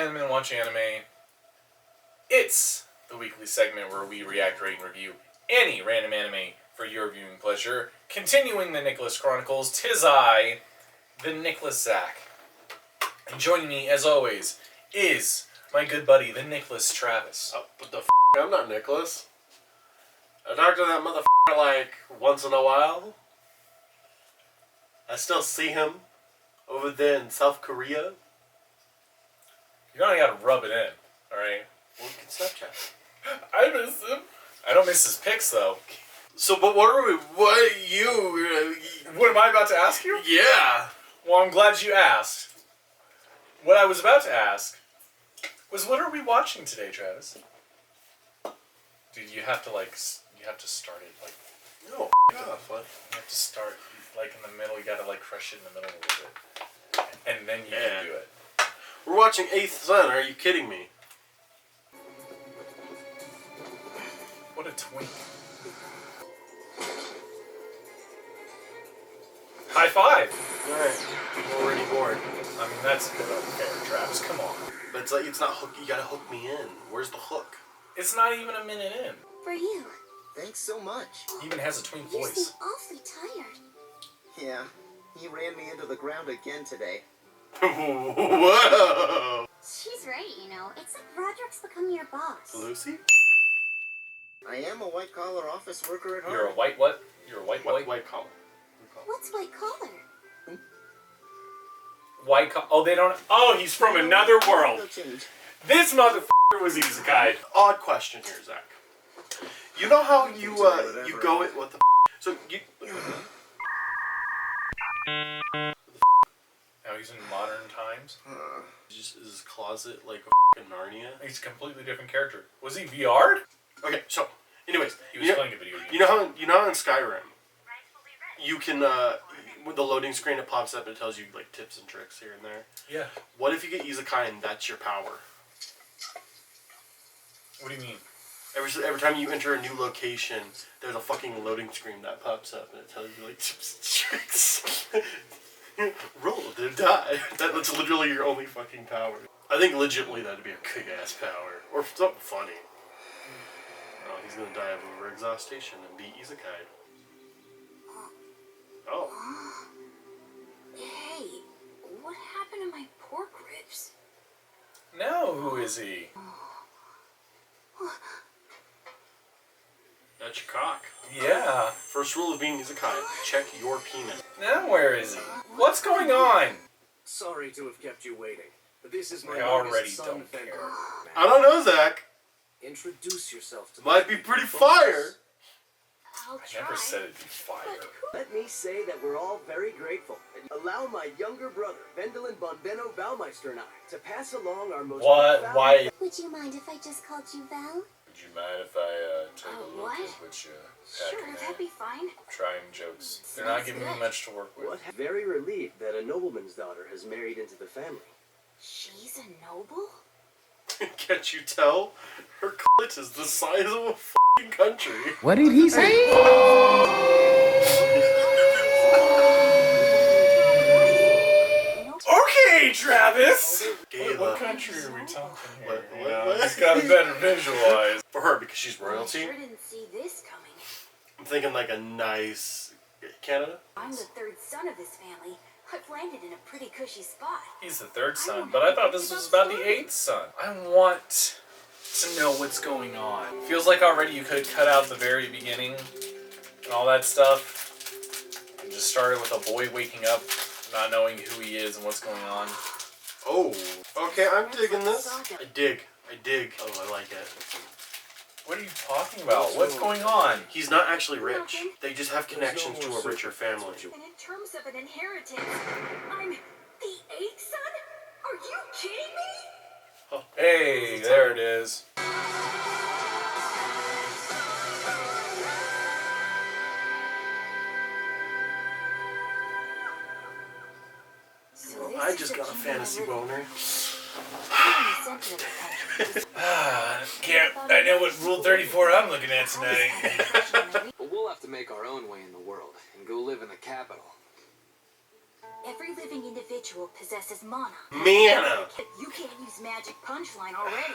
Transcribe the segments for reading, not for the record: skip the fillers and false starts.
Animen, Watch Anime. It's the weekly segment where we react, rate, and review any random anime for your viewing pleasure. Continuing the Nicholas Chronicles, 'tis I, the Nicholas Zach. And joining me, as always, is my good buddy, the Nicholas Travis. Oh, what the f***? I'm not Nicholas. I talk to that motherfucker like once in a while. I still see him over there in South Korea. You don't gotta rub it in, alright? Well, we can Snapchat. I miss him. I don't miss his pics, though. So, but what am I about to ask you? Yeah. Well, I'm glad you asked. What I was about to ask was, what are we watching today, Travis? Dude, you have to start it, like... No, off, what? You have to start, like, in the middle. You gotta, like, crush it in the middle a little bit. And then you can do it. We're watching Eighth Son, are you kidding me? What a twink. High five! Alright, I'm already bored. I mean, that's a bit unfair, Travis. Come on. But it's like, it's not hook, you gotta hook me in. Where's the hook? It's not even a minute in. For you. Thanks so much. He even has a twink You voice. seem awfully tired. Yeah, he ran me into the ground again today. Whoa! She's right, you know. It's like Roderick's become your boss. Lucy? I am a white-collar office worker at heart. You're a white what? You're a white White collar. What's white collar? White collar. Oh, they don't... Oh, he's from another world. No change. This motherfucker was Isekai. Odd question here, Zach. You know how you go it? What the? So you. Now he's in modern times. Just is his closet like a f***ing Narnia? He's a completely different character. Was he VR'd? Okay, so anyways, He was playing a video game. You know how in Skyrim, you can with the loading screen it pops up and it tells you like tips and tricks here and there. Yeah. What if you get Isekai and that's your power? What do you mean? Every time you enter a new location, there's a fucking loading screen that pops up and it tells you like tips and tricks. Roll to die. That's literally your only fucking power. I think legitimately that'd be a kick ass power. Or something funny. Oh, he's gonna die of overexhaustion and be Isekai. Oh. Hey, what happened to my pork ribs? Now who is he? That's your cock. Yeah. First rule of being Isekai, check your penis. Now where is he? What's going on? Sorry to have kept you waiting, but this is my I already youngest son, don't Vendor. care. I don't know, Zach. Introduce yourself to Might be pretty fire. I'll I try. never said it'd be fire. Let me say that we're all very grateful. And allow my younger brother, Vendelin Bonbeno Baumeister, and I to pass along our most What? profound- Why? Would you mind if I just called you Val? Would you mind if I take a look what? at what you Sure, that'd be fine. Trying jokes. They're not giving me much to work with. What? Very relieved that a nobleman's daughter has married into the family. She's a noble? Can't you tell? Her clit is the size of a fucking country. What did he say? Okay, Travis! Gala. What country are we talking here? What? Yeah, it's got a better visualize. For her, because she's I royalty. sure didn't see this coming. I'm thinking like a nice Canada. I'm the third son of this family. I've landed in a pretty cushy spot. He's the third son, but I thought this was about the eighth son. I want to know what's going on. Feels like already you could cut out the very beginning and all that stuff and just started with a boy waking up, not knowing who he is and what's going on. Oh, okay, I'm digging this. I dig. Oh, I like it. What are you talking about? What's going on? He's not actually rich. They just have connections to a richer family. And in terms of an inheritance, I'm the eighth son? Are you kidding me? Hey, there it is. So this I is just the got a kingdom fantasy I live in. boner. I'm in the center of the country. I know what Rule 34 I'm looking at tonight. But we'll have to make our own way in the world and go live in the capital. Every living individual possesses mana. Mana! You can't use magic punchline already.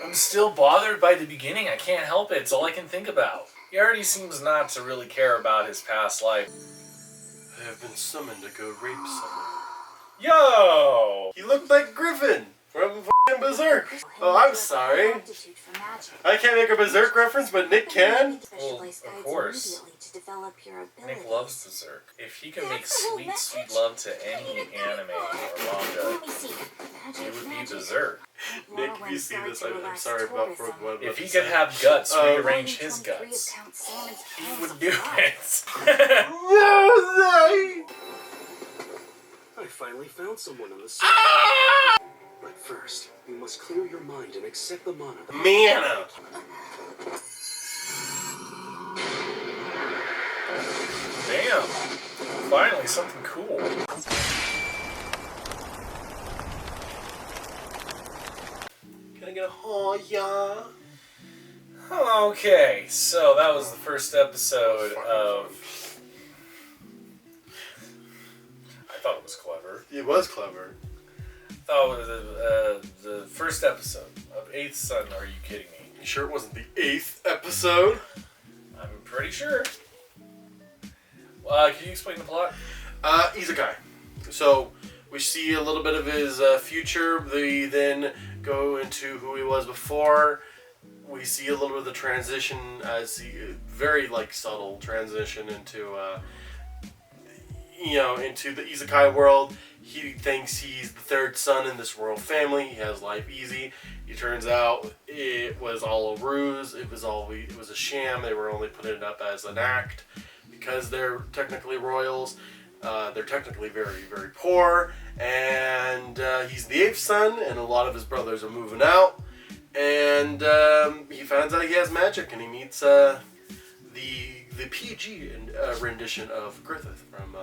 I'm still bothered by the beginning. I can't help it. It's all I can think about. He already seems not to really care about his past life. I have been summoned to go rape someone. Yo! He looked like Griffin from f***ing Berserk. Oh, I'm sorry. Aptitude for magic. I can't make a Berserk reference, but Nick can. Specialized Well, of guides course. immediately to develop your abilities. Nick loves Berserk. If he can make That's the whole sweet, message. sweet love to any anime or manga, Let me see. Magic, it would be magic. Berserk. Nick, if you see this, I'm sorry about what If he could have guts, rearrange his Volume 23 of guts. Count Salmon's He Hands would of do Blood. it. I finally found someone on the surface. But first, you must clear your mind and accept the mana. Mana! Damn. Finally, something cool. Can I get a oh yeah? Okay, so that was the first episode of... I thought it was clever. It was clever. Thought it was the first episode of 8th Son, Are You Kidding Me? You sure it wasn't the 8th episode? I'm pretty sure. Can you explain the plot? He's a guy. So, we see a little bit of his future. They then go into who he was before. We see a little bit of the transition as he, very like subtle transition into, into the isekai world. He thinks he's the third son in this royal family. He has life easy. It turns out it was all a ruse. It was a sham. They were only putting it up as an act because they're technically royals. They're technically very, very poor. And he's the 8th son, and a lot of his brothers are moving out. And he finds out he has magic, and he meets the PG rendition of Griffith from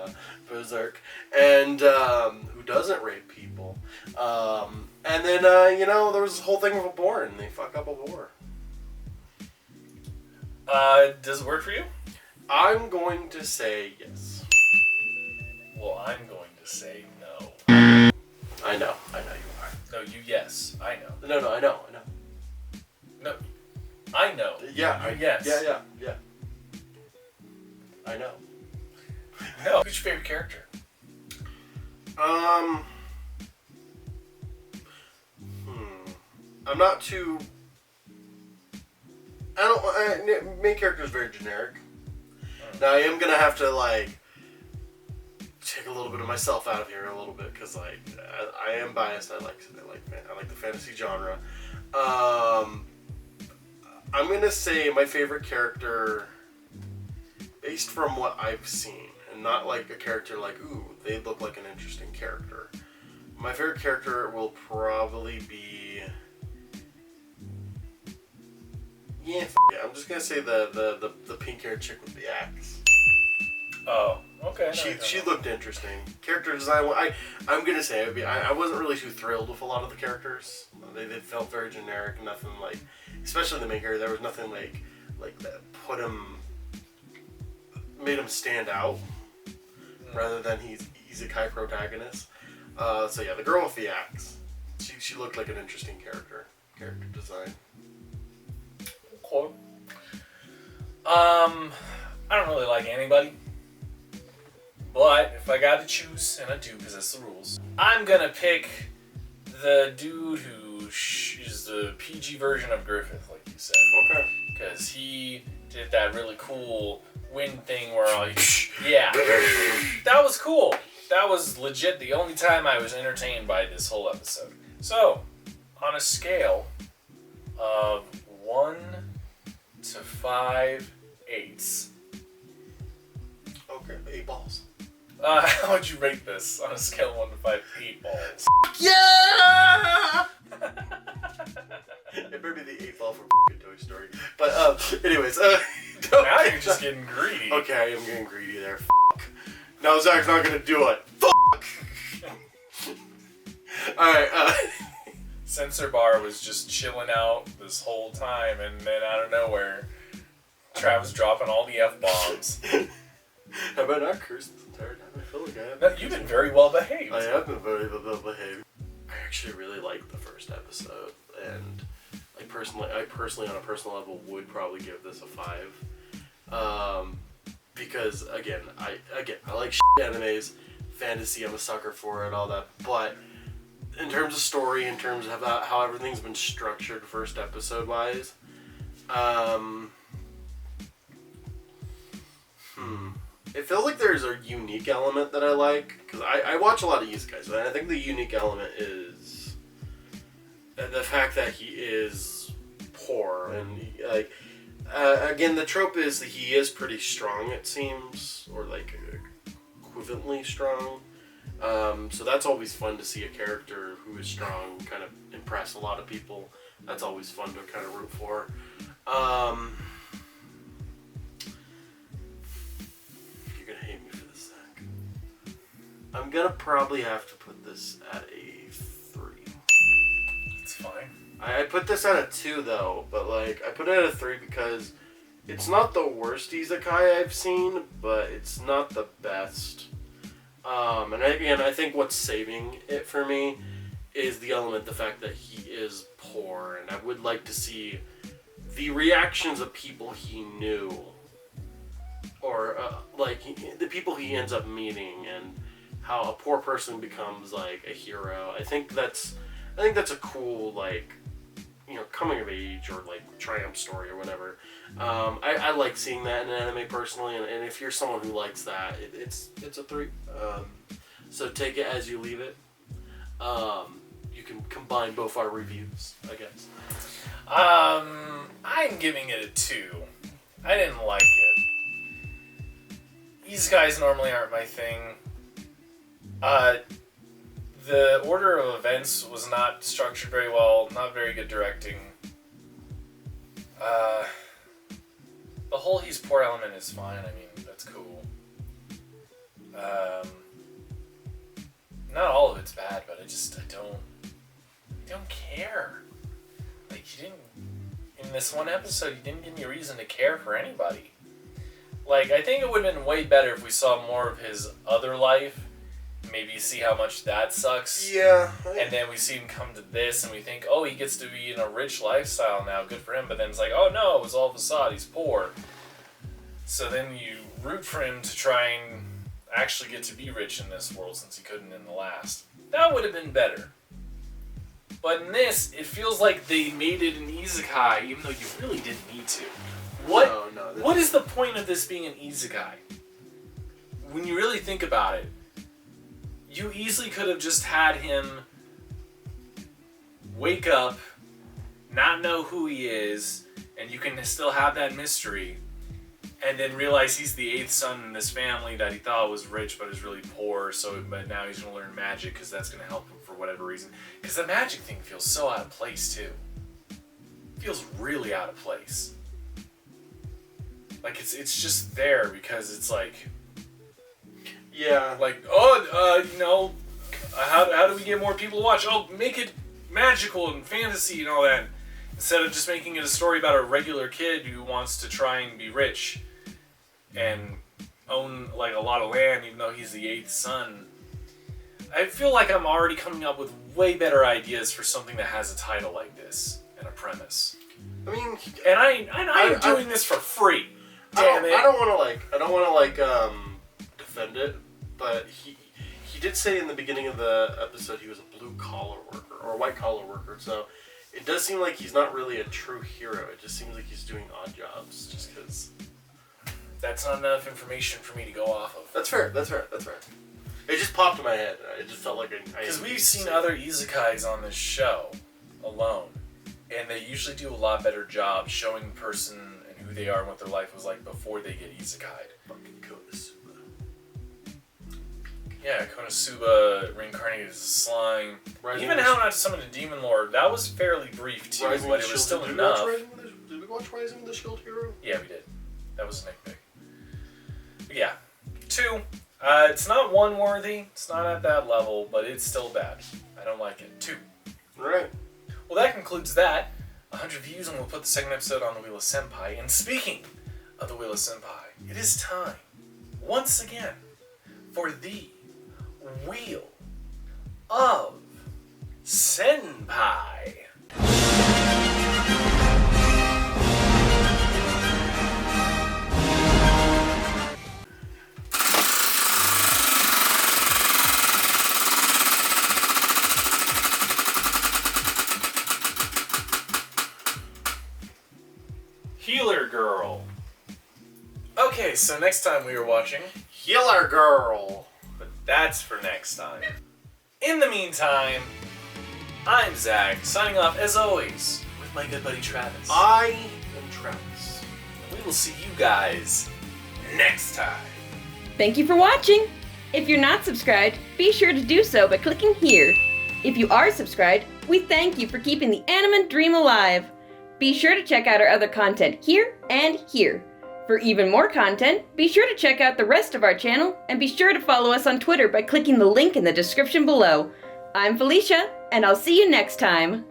Berserk, and who doesn't rape people. And then there was this whole thing with a boar, and they fuck up a boar. Does it work for you? I'm going to say yes. Well, I'm going to say no. I know you are. No, you yes. I know. No, I know. No, I know. Yeah, You yes. Yeah. I know. No. Who's your favorite character? I'm not too. Main character is very generic. Now I am gonna have to take a little bit of myself out of here a little bit because I am biased. I like the fantasy genre. I'm gonna say my favorite character, based from what I've seen, and not like a character like ooh they look like an interesting character. My favorite character will probably be I'm just gonna say the pink haired chick with the axe. Oh, okay. She looked interesting. Character design. I'm gonna say I wasn't really too thrilled with a lot of the characters. They felt very generic. Nothing like, especially the main character. There was nothing like that made him stand out. Rather than he's a Kai protagonist. So yeah, the girl with the axe. She looked like an interesting character design. Cool. I don't really like anybody. But if I gotta choose, and I do because that's the rules, I'm gonna pick the dude who is the PG version of Griffith, like you said. Okay. Because he did that really cool wind thing where yeah. That was cool. That was legit the only time I was entertained by this whole episode. So, on a scale of 1 to 5 8s. Okay, 8 balls. How would you rate this on a scale of 1 to 5 8 balls? Yeah! It better be the 8 ball from Toy Story. But, anyways, Now you're just getting greedy. Okay, I am getting greedy there. Now Zach's not gonna do it. Alright, Censor Bar was just chilling out this whole time, and then out of nowhere, Travis dropping all the F-bombs. How about not curse this entire time I feel Like, No, you've been very well behaved. I have been very well behaved. I actually really liked the first episode, and I personally, on a personal level, would probably give this a 5. Because again, I like animes, fantasy. I'm a sucker for it, all that. But in terms of story, in terms of how everything's been structured, first episode wise, it feels like there's a unique element that I like, because I watch a lot of isekais, and I think the unique element is the fact that he is poor, and again, the trope is that he is pretty strong, it seems, or like equivalently strong. So that's always fun to see a character who is strong kind of impress a lot of people. That's always fun to kind of root for. You're gonna hate me for this, Zach. I'm gonna probably have to put this at a 3. It's fine. I put this at a 2 though, but like I put it at a 3 because it's not the worst isekai I've seen, but it's not the best. And I think what's saving it for me is the fact that he is poor, and I would like to see the reactions of people he knew, or the people he ends up meeting, and how a poor person becomes like a hero. I think that's a cool coming of age or like triumph story or whatever. I like seeing that in an anime personally, and if you're someone who likes that, it's a 3. So take it as you leave it. You can combine both our reviews, I guess. I'm giving it a 2. I didn't like it. These guys normally aren't my thing. The order of events was not structured very well, not very good directing. The whole he's poor element is fine, I mean, that's cool. Not all of it's bad, but I don't care. Like, you didn't, in this one episode, you didn't give me a reason to care for anybody. Like, I think it would have been way better if we saw more of his other life. Maybe see how much that sucks. Yeah. And then we see him come to this, and we think, oh, he gets to be in a rich lifestyle now. Good for him. But then it's like, oh no, it was all facade. He's poor. So then you root for him to try and actually get to be rich in this world, since he couldn't in the last. That would have been better. But in this, it feels like they made it an isekai, even though you really didn't need to. What is the point of this being an isekai? When you really think about it, you easily could have just had him wake up, not know who he is, and you can still have that mystery, and then realize he's the 8th son in this family that he thought was rich but is really poor, but now he's going to learn magic because that's going to help him for whatever reason. Because the magic thing feels so out of place, too. It feels really out of place. Like, it's just there because it's like... Yeah. Like, how do we get more people to watch? Oh, make it magical and fantasy and all that. Instead of just making it a story about a regular kid who wants to try and be rich and own, like, a lot of land, even though he's the 8th son. I feel like I'm already coming up with way better ideas for something that has a title like this and a premise. I mean... And I'm doing this for free. Damn it. I don't want to defend it, but he did say in the beginning of the episode he was a blue-collar worker, or a white-collar worker, so it does seem like he's not really a true hero. It just seems like he's doing odd jobs, just because... That's not enough information for me to go off of. That's fair. It just popped in my head. It just felt like because we've seen other isekais on this show alone, and they usually do a lot better job showing the person and who they are and what their life was like before they get isekai'd. Fucking Konosuba. Yeah, Konosuba reincarnated as a slime. Even how not to summon a demon lord, that was fairly brief too, but it was still enough. Did we watch Rising of the Shield Hero? Yeah, we did. That was a nitpick. But yeah, 2. It's not 1 worthy. It's not at that level, but it's still bad. I don't like it. 2. Right. Well, that concludes that. 100 views, and we'll put the second episode on the Wheel of Senpai. And speaking of the Wheel of Senpai, it is time, once again, for the Wheel of Senpai. Healer Girl. Okay, so next time we are watching, Healer Girl. but that's for next time. In the meantime, I'm Zach, signing off as always with my good buddy Travis. I am Travis. We will see you guys next time. Thank you for watching! If you're not subscribed, be sure to do so by clicking here. If you are subscribed, we thank you for keeping the Animen dream alive. Be sure to check out our other content here and here. For even more content, be sure to check out the rest of our channel and be sure to follow us on Twitter by clicking the link in the description below. I'm Felicia, and I'll see you next time.